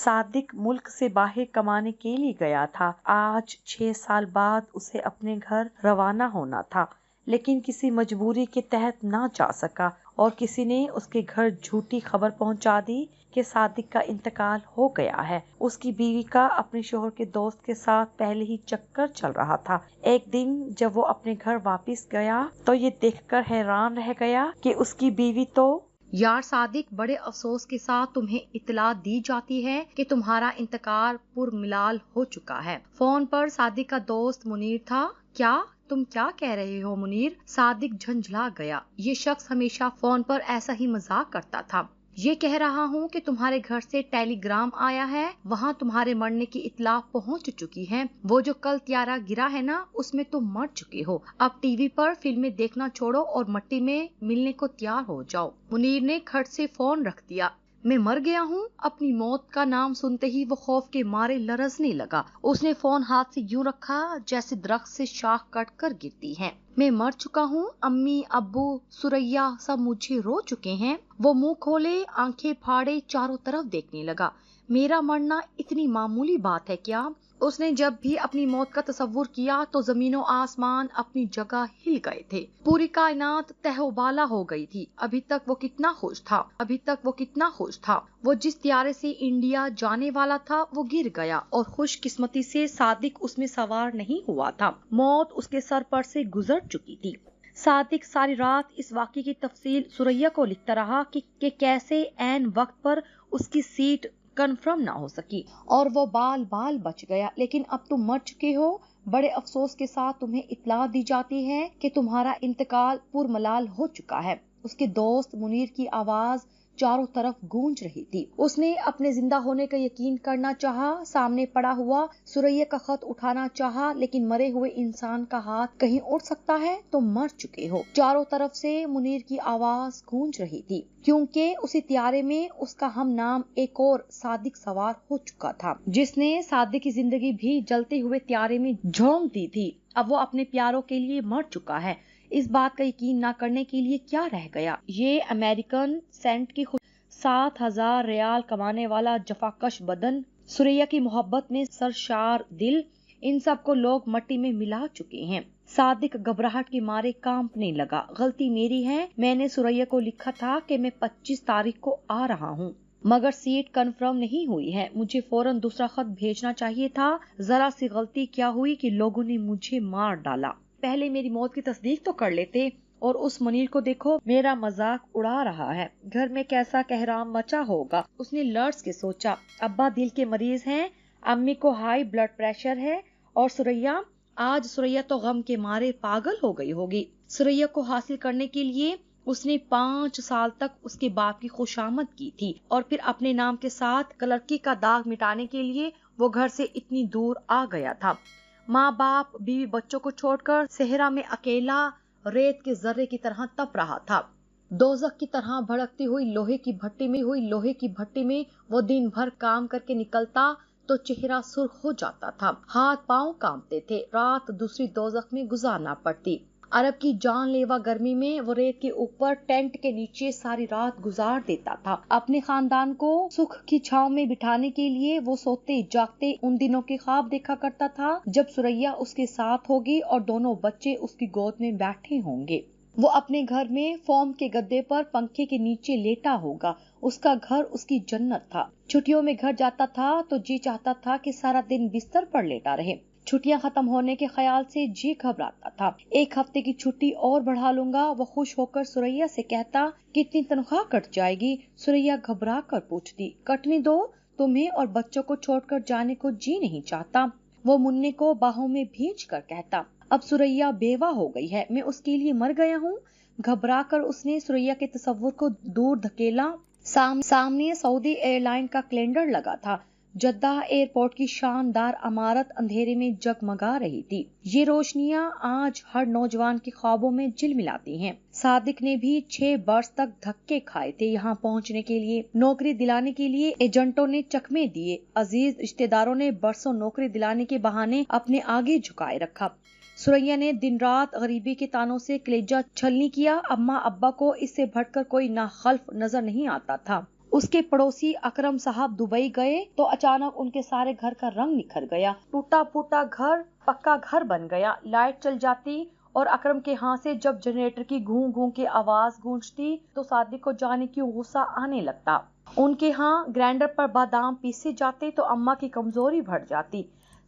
صادق ملک سے باہر کمانے کے لیے گیا تھا۔ آج 6 سال بعد اسے اپنے گھر روانہ ہونا تھا، لیکن کسی مجبوری کے تحت نہ جا سکا اور کسی نے اس کے گھر جھوٹی خبر پہنچا دی کہ صادق کا انتقال ہو گیا ہے۔ اس کی بیوی کا اپنے شوہر کے دوست کے ساتھ پہلے ہی چکر چل رہا تھا۔ ایک دن جب وہ اپنے گھر واپس گیا تو یہ دیکھ کر حیران رہ گیا کہ اس کی بیوی تو یار صادق، بڑے افسوس کے ساتھ تمہیں اطلاع دی جاتی ہے کہ تمہارا انتقال پرملال ہو چکا ہے۔ فون پر صادق کا دوست منیر تھا۔ کیا تم کیا کہہ رہے ہو منیر؟ صادق جھنجھلا گیا۔ یہ شخص ہمیشہ فون پر ایسا ہی مذاق کرتا تھا۔ یہ کہہ رہا ہوں کہ تمہارے گھر سے ٹیلی گرام آیا ہے، وہاں تمہارے مرنے کی اطلاع پہنچ چکی ہے۔ وہ جو کل طیارہ گرا ہے نا، اس میں تم مر چکے ہو۔ اب ٹی وی پر فلمیں دیکھنا چھوڑو اور مٹی میں ملنے کو تیار ہو جاؤ۔ منیر نے کھٹ سے فون رکھ دیا۔ میں مر گیا ہوں؟ اپنی موت کا نام سنتے ہی وہ خوف کے مارے لرزنے لگا۔ اس نے فون ہاتھ سے یوں رکھا جیسے درخت سے شاخ کٹ کر گرتی ہے۔ میں مر چکا ہوں، امی، ابو، سریا سب مجھے رو چکے ہیں۔ وہ منہ کھولے، آنکھیں پھاڑے چاروں طرف دیکھنے لگا۔ میرا مرنا اتنی معمولی بات ہے کیا؟ اس نے جب بھی اپنی موت کا تصور کیا تو زمین و آسمان اپنی جگہ ہل گئے تھے، پوری کائنات تہ و بالا ہو گئی تھی۔ ابھی تک وہ کتنا خوش تھا، وہ جس طیارے سے انڈیا جانے والا تھا وہ گر گیا اور خوش قسمتی سے صادق اس میں سوار نہیں ہوا تھا۔ موت اس کے سر پر سے گزر چکی تھی۔ صادق ساری رات اس واقعے کی تفصیل سریا کو لکھتا رہا کہ کیسے عین وقت پر اس کی سیٹ کنفرم نہ ہو سکی اور وہ بال بچ گیا۔ لیکن اب تم مر چکے ہو، بڑے افسوس کے ساتھ تمہیں اطلاع دی جاتی ہے کہ تمہارا انتقال پرملال ہو چکا ہے۔ اس کے دوست منیر کی آواز چاروں طرف گونج رہی تھی۔ اس نے اپنے زندہ ہونے کا یقین کرنا چاہا، سامنے پڑا ہوا سریا کا خط اٹھانا چاہا، لیکن مرے ہوئے انسان کا ہاتھ کہیں اڑ سکتا ہے؟ تم مر چکے ہو۔ چاروں طرف سے منیر کی آواز گونج رہی تھی، کیونکہ اسی طیارے میں اس کا ہم نام ایک اور صادق سوار ہو چکا تھا، جس نے صادق کی زندگی بھی جلتے ہوئے طیارے میں جھونک دی تھی۔ اب وہ اپنے پیاروں کے لیے مر چکا ہے۔ اس بات کا یقین نہ کرنے کے لیے کیا رہ گیا؟ یہ امریکن سینٹ کی 7,000 ریال کمانے والا جفاکش بدن، سریا کی محبت میں سرشار دل، ان سب کو لوگ مٹی میں ملا چکے ہیں۔ صادق گھبراہٹ کے مارے کانپنے لگا۔ غلطی میری ہے، میں نے سریا کو لکھا تھا کہ میں 25 تاریخ کو آ رہا ہوں، مگر سیٹ کنفرم نہیں ہوئی ہے۔ مجھے فوراً دوسرا خط بھیجنا چاہیے تھا۔ ذرا سی غلطی کیا ہوئی کہ لوگوں نے مجھے مار ڈالا۔ پہلے میری موت کی تصدیق تو کر لیتے۔ اور اس منیر کو دیکھو، میرا مذاق اڑا رہا ہے۔ گھر میں کیسا کہرام مچا ہوگا۔ اس نے لرز کے سوچا، ابا دل کے مریض ہیں، امی کو ہائی بلڈ پریشر ہے، اور سریا، آج سریا تو غم کے مارے پاگل ہو گئی ہوگی۔ سریا کو حاصل کرنے کے لیے اس نے 5 سال تک اس کے باپ کی خوشامد کی تھی، اور پھر اپنے نام کے ساتھ کلرکی کا داغ مٹانے کے لیے وہ گھر سے اتنی دور آ گیا تھا۔ ماں باپ، بیوی بچوں کو چھوڑ کر صحرا میں اکیلا ریت کے ذرے کی طرح تپ رہا تھا۔ دوزخ کی طرح بھڑکتی ہوئی لوہے کی بھٹی میں وہ دن بھر کام کر کے نکلتا تو چہرہ سرخ ہو جاتا تھا، ہاتھ پاؤں کانپتے تھے، رات دوسری دوزخ میں گزارنا پڑتی۔ عرب کی جان لیوا گرمی میں وہ ریت کے اوپر ٹینٹ کے نیچے ساری رات گزار دیتا تھا۔ اپنے خاندان کو سکھ کی چھاؤں میں بٹھانے کے لیے وہ سوتے جاگتے ان دنوں کے خواب دیکھا کرتا تھا جب سریا اس کے ساتھ ہوگی اور دونوں بچے اس کی گود میں بیٹھے ہوں گے۔ وہ اپنے گھر میں فوم کے گدے پر پنکھے کے نیچے لیٹا ہوگا۔ اس کا گھر اس کی جنت تھا۔ چھٹیوں میں گھر جاتا تھا تو جی چاہتا تھا کہ سارا دن بستر پر لیٹا رہے۔ چھٹیاں ختم ہونے کے خیال سے جی گھبراتا تھا۔ 1 ہفتے کی چھٹی اور بڑھا لوں گا، وہ خوش ہو کر سریا سے کہتا۔ کتنی تنخواہ کٹ جائے گی؟ سریا گھبرا کر پوچھتی۔ کٹنے دو، تمہیں اور بچوں کو چھوڑ کر جانے کو جی نہیں چاہتا، وہ مننے کو باہوں میں بھیج کر کہتا۔ اب سریا بیوہ ہو گئی ہے، میں اس کے لیے مر گیا ہوں۔ گھبرا کر اس نے سریا کے تصور کو دور دھکیلا۔ سامنے سعودی ایئر لائن کا کیلنڈر لگا تھا۔ جدہ ایئرپورٹ کی شاندار عمارت اندھیرے میں جگمگا رہی تھی۔ یہ روشنیاں آج ہر نوجوان کے خوابوں میں جلملاتی ہیں۔ صادق نے بھی 6 برس تک دھکے کھائے تھے یہاں پہنچنے کے لیے۔ نوکری دلانے کے لیے ایجنٹوں نے چکمے دیے، عزیز رشتہ داروں نے برسوں نوکری دلانے کے بہانے اپنے آگے جھکائے رکھا۔ سریا نے دن رات غریبی کے تانوں سے کلیجہ چھلنی کیا۔ اماں ابا کو اس سے بڑھ کر کوئی ناخلف نظر نہیں آتا تھا۔ اس کے پڑوسی اکرم صاحب دبئی گئے تو اچانک ان کے سارے گھر کا رنگ نکھر گیا. ٹوٹا پھوٹا گھر پکا گھر بن گیا. لائٹ چل جاتی اور اکرم کے ہاں سے جب جنریٹر کی گھوں گھوں کی آواز گونجتی تو صادق کو جانے کیوں غصہ آنے لگتا. ان کے ہاں گرائنڈر پر بادام پیسے جاتے تو اماں کی کمزوری بڑھ جاتی.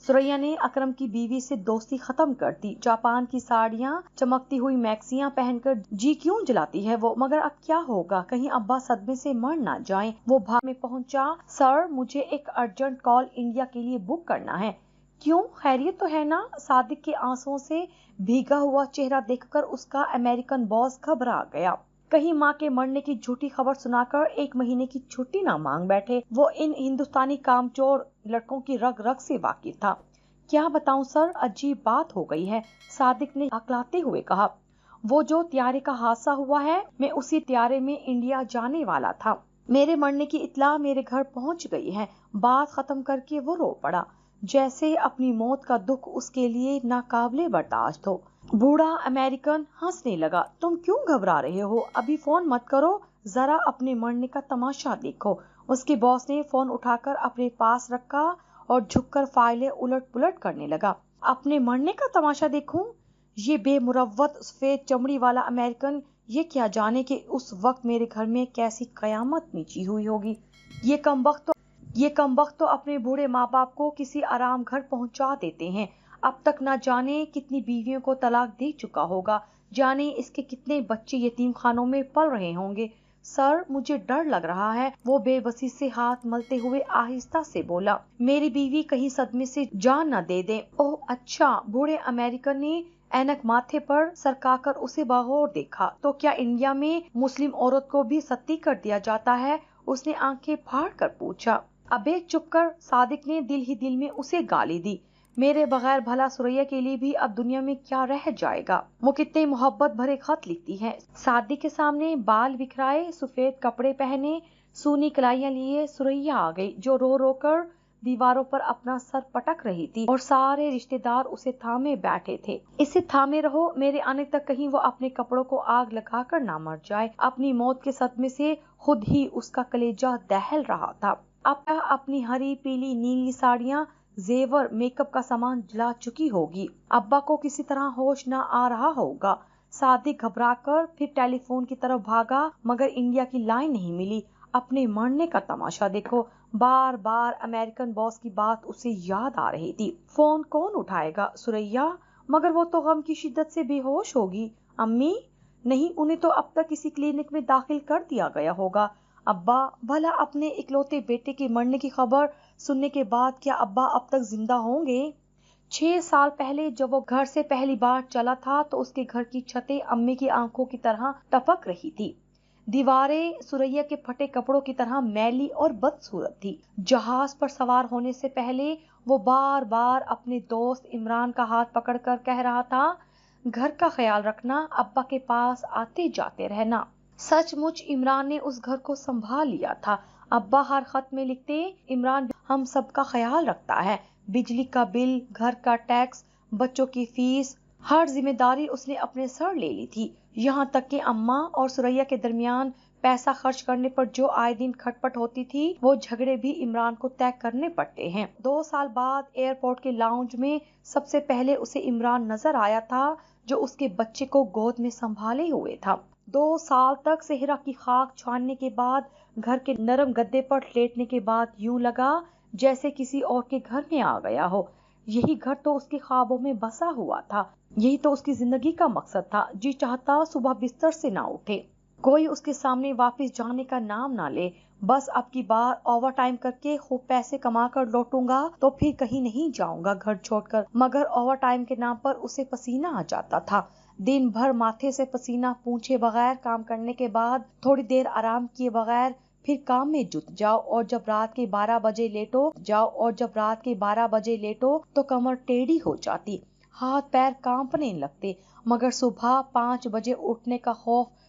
سریا نے اکرم کی بیوی سے دوستی ختم کر دی. جاپان کی ساڑیاں چمکتی ہوئی میکسیاں پہن کر جی کیوں جلاتی ہے وہ. مگر اب کیا ہوگا, کہیں ابا صدمے سے مر نہ جائیں. وہ بھاگ میں پہنچا. سر, مجھے ایک ارجنٹ کال انڈیا کے لیے بک کرنا ہے. کیوں, خیریت تو ہے نا؟ صادق کے آنسوؤں سے بھیگا ہوا چہرہ دیکھ کر اس کا امریکن باس گھبرا گیا. کہیں ماں کے مرنے کی جھوٹی خبر سنا کر 1 مہینے کی چھٹی نہ مانگ بیٹھے. وہ ان ہندوستانی کامچور لڑکوں کی رگ رگ سے واقف تھا. کیا بتاؤں سر, عجیب بات ہو گئی ہے, صادق نے ہکلاتے ہوئے کہا. وہ جو طیارے کا حادثہ ہوا ہے, میں اسی طیارے میں انڈیا جانے والا تھا. میرے مرنے کی اطلاع میرے گھر پہنچ گئی ہے. بات ختم کر کے وہ رو پڑا, جیسے اپنی موت کا دکھ اس کے لیے ناقابل برداشت ہو. بوڑھا امریکن ہنسنے لگا. تم کیوں گھبرا رہے ہو؟ ابھی فون مت کرو, ذرا اپنے مرنے کا تماشا دیکھو. اس کے باس نے فون اٹھا کر اپنے پاس رکھا اور جھک کر فائلیں الٹ پلٹ کرنے لگا. اپنے مرنے کا تماشا دیکھوں؟ یہ بے مروت سفید چمڑی والا امریکن یہ کیا جانے کہ اس وقت میرے گھر میں کیسی قیامت نیچی ہوئی ہوگی. یہ کمبخت تو اپنے بوڑھے ماں باپ کو کسی آرام گھر پہنچا دیتے ہیں. اب تک نہ جانے کتنی بیویوں کو طلاق دے چکا ہوگا, جانے اس کے کتنے بچے یتیم خانوں میں پل رہے ہوں گے. سر, مجھے ڈر لگ رہا ہے. وہ بے بسی سے ہاتھ ملتے ہوئے آہستہ سے بولا. میری بیوی کہیں صدمے سے جان نہ دے دے. اوہ اچھا. بوڑھے امریکن نے اینک ماتھے پر سرکا کر اسے بغور دیکھا. تو کیا انڈیا میں مسلم عورت کو بھی ستی کر دیا جاتا ہے؟ اس نے آنکھیں پھاڑ کر پوچھا. ابے چپ کر, صادق نے دل ہی دل میں اسے گالی دی. میرے بغیر بھلا سریا کے لیے بھی اب دنیا میں کیا رہ جائے گا؟ وہ کتنے محبت بھرے خط لکھتی ہے. صادق کے سامنے بال بکھرائے, سفید کپڑے پہنے, سونی کلائیاں لیے سریا آ گئی, جو رو رو کر دیواروں پر اپنا سر پٹک رہی تھی اور سارے رشتے دار اسے تھامے بیٹھے تھے. اسے تھامے رہو, میرے آنے تک کہیں وہ اپنے کپڑوں کو آگ لگا کر نہ مر جائے. اپنی موت کے صدمے سے خود ہی اس کا کلیجہ دہل رہا تھا. اب اپنی ہری پیلی نیلی ساڑیاں, زیور, میک اپ کا سامان جلا چکی ہوگی. ابا کو کسی طرح ہوش نہ آ رہا ہوگا. صادق گھبرا کر پھر ٹیلی فون کی طرف بھاگا, مگر انڈیا کی لائن نہیں ملی. اپنے مرنے کا تماشا دیکھو. بار بار امریکن باس کی بات اسے یاد آ رہی تھی. فون کون اٹھائے گا؟ سریا. مگر وہ تو غم کی شدت سے بے ہوش ہوگی. امی؟ نہیں, انہیں تو اب تک کسی کلینک میں داخل کر دیا گیا ہوگا. ابا؟ بھلا اپنے اکلوتے بیٹے کے مرنے کی خبر سننے کے بعد کیا ابا اب تک زندہ ہوں گے؟ 6 سال پہلے جب وہ گھر سے پہلی بار چلا تھا تو اس کے گھر کی چھتیں امی کی آنکھوں کی طرح ٹپک رہی تھی. دیواریں سریا کے پھٹے کپڑوں کی طرح میلی اور بدصورت تھی. جہاز پر سوار ہونے سے پہلے وہ بار بار اپنے دوست عمران کا ہاتھ پکڑ کر کہہ رہا تھا, گھر کا خیال رکھنا, ابا کے پاس آتے جاتے رہنا. سچ مچ عمران نے اس گھر کو سنبھال لیا تھا. ابا ہر خط میں لکھتے, عمران ہم سب کا خیال رکھتا ہے. بجلی کا بل, گھر کا ٹیکس, بچوں کی فیس, ہر ذمہ داری اس نے اپنے سر لے لی تھی. یہاں تک کہ اماں اور سریا کے درمیان پیسہ خرچ کرنے پر جو آئے دن کھٹ پٹ ہوتی تھی, وہ جھگڑے بھی عمران کو طے کرنے پڑتے ہیں. 2 سال بعد ایئرپورٹ کے لاؤنج میں سب سے پہلے اسے عمران نظر آیا تھا, جو اس کے بچے کو گود میں سنبھالے ہوئے تھا. 2 سال تک صحرا کی خاک چھاننے کے بعد, گھر کے نرم گدے پر لیٹنے کے بعد یوں لگا جیسے کسی اور کے گھر میں آ گیا ہو. یہی گھر تو اس کے خوابوں میں بسا ہوا تھا, یہی تو اس کی زندگی کا مقصد تھا. جی چاہتا صبح بستر سے نہ اٹھے, کوئی اس کے سامنے واپس جانے کا نام نہ لے. بس اب کی بار اوور ٹائم کر کے خوب پیسے کما کر لوٹوں گا تو پھر کہیں نہیں جاؤں گا گھر چھوڑ کر. مگر اوور ٹائم کے نام پر اسے پسینہ آ جاتا تھا. دن بھر ماتھے سے پسینہ پونچھے بغیر کام کرنے کے بعد تھوڑی دیر آرام کیے بغیر پھر کام میں جٹ جاؤ, اور جب رات کے 12 بجے لیٹو تو کمر ٹیڑھی ہو جاتی, ہاتھ پیر کانپنے لگتے. مگر صبح 5 بجے اٹھنے کا خوف